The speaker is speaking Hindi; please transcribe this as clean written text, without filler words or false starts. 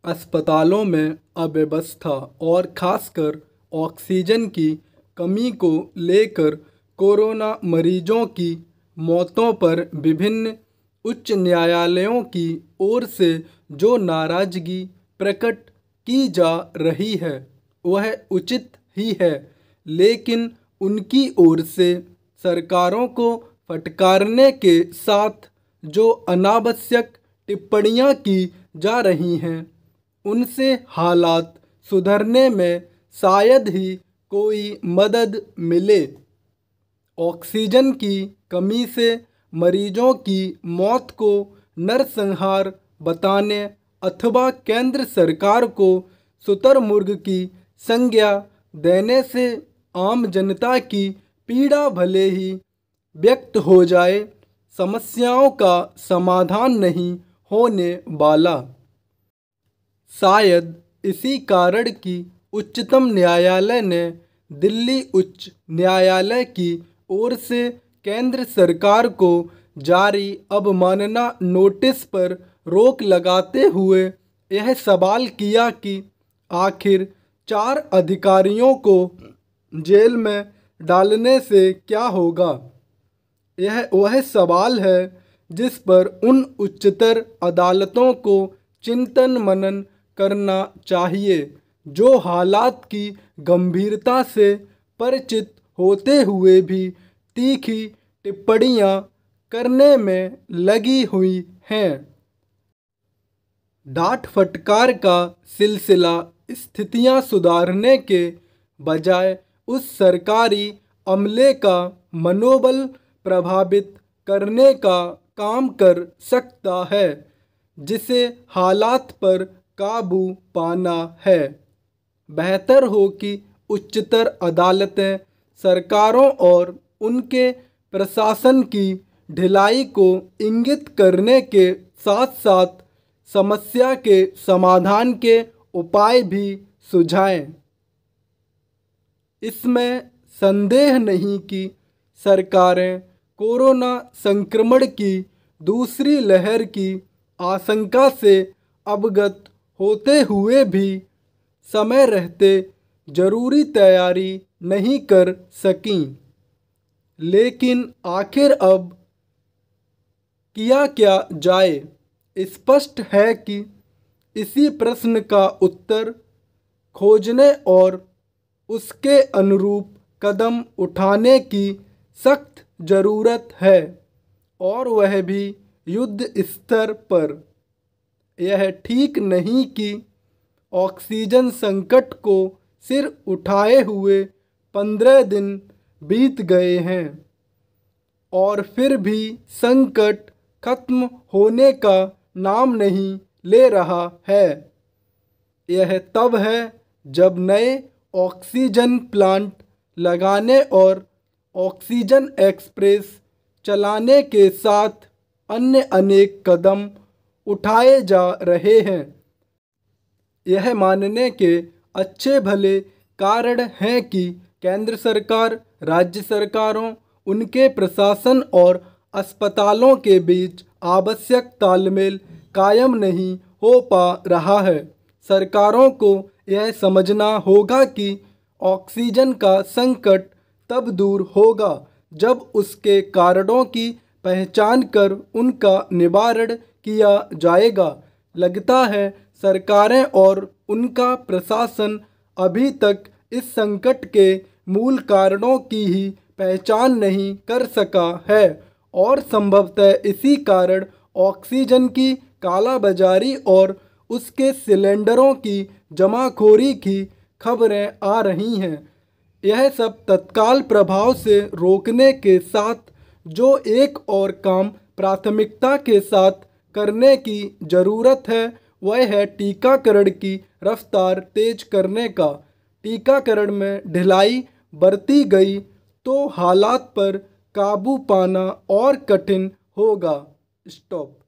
अस्पतालों में अव्यवस्था और खासकर ऑक्सीजन की कमी को लेकर कोरोना मरीजों की मौतों पर विभिन्न उच्च न्यायालयों की ओर से जो नाराजगी प्रकट की जा रही है वह उचित ही है, लेकिन उनकी ओर से सरकारों को फटकारने के साथ जो अनावश्यक टिप्पणियां की जा रही हैं उनसे हालात सुधरने में शायद ही कोई मदद मिले। ऑक्सीजन की कमी से मरीजों की मौत को नरसंहार बताने अथवा केंद्र सरकार को शुतुरमुर्ग की संज्ञा देने से आम जनता की पीड़ा भले ही व्यक्त हो जाए, समस्याओं का समाधान नहीं होने वाला। शायद इसी कारण कि उच्चतम न्यायालय ने दिल्ली उच्च न्यायालय की ओर से केंद्र सरकार को जारी अवमानना नोटिस पर रोक लगाते हुए यह सवाल किया कि आखिर 4 अधिकारियों को जेल में डालने से क्या होगा। यह वह सवाल है जिस पर उन उच्चतर अदालतों को चिंतन मनन करना चाहिए जो हालात की गंभीरता से परिचित होते हुए भी तीखी टिप्पणियां करने में लगी हुई हैं। डांट फटकार का सिलसिला स्थितियां सुधारने के बजाय उस सरकारी अमले का मनोबल प्रभावित करने का काम कर सकता है जिसे हालात पर काबू पाना है। बेहतर हो कि उच्चतर अदालतें सरकारों और उनके प्रशासन की ढिलाई को इंगित करने के साथ साथ समस्या के समाधान के उपाय भी सुझाएं। इसमें संदेह नहीं कि सरकारें कोरोना संक्रमण की दूसरी लहर की आशंका से अवगत होते हुए भी समय रहते जरूरी तैयारी नहीं कर सकीं। लेकिन आखिर अब किया क्या जाए? स्पष्ट है कि इसी प्रश्न का उत्तर खोजने और उसके अनुरूप कदम उठाने की सख्त ज़रूरत है, और वह भी युद्ध स्तर पर। यह ठीक नहीं कि ऑक्सीजन संकट को सिर उठाए हुए 15 दिन बीत गए हैं और फिर भी संकट खत्म होने का नाम नहीं ले रहा है। यह तब है जब नए ऑक्सीजन प्लांट लगाने और ऑक्सीजन एक्सप्रेस चलाने के साथ अन्य अनेक कदम उठाए जा रहे हैं। यह मानने के अच्छे भले कारण हैं कि केंद्र सरकार, राज्य सरकारों, उनके प्रशासन और अस्पतालों के बीच आवश्यक तालमेल कायम नहीं हो पा रहा है। सरकारों को यह समझना होगा कि ऑक्सीजन का संकट तब दूर होगा जब उसके कारणों की पहचान कर उनका निवारण किया जाएगा। लगता है सरकारें और उनका प्रशासन अभी तक इस संकट के मूल कारणों की ही पहचान नहीं कर सका है और संभवतः इसी कारण ऑक्सीजन की कालाबाजारी और उसके सिलेंडरों की जमाखोरी की खबरें आ रही हैं। यह सब तत्काल प्रभाव से रोकने के साथ जो एक और काम प्राथमिकता के साथ करने की ज़रूरत है वह है टीकाकरण की रफ्तार तेज करने का। टीकाकरण में ढिलाई बरती गई तो हालात पर काबू पाना और कठिन होगा। स्टॉप।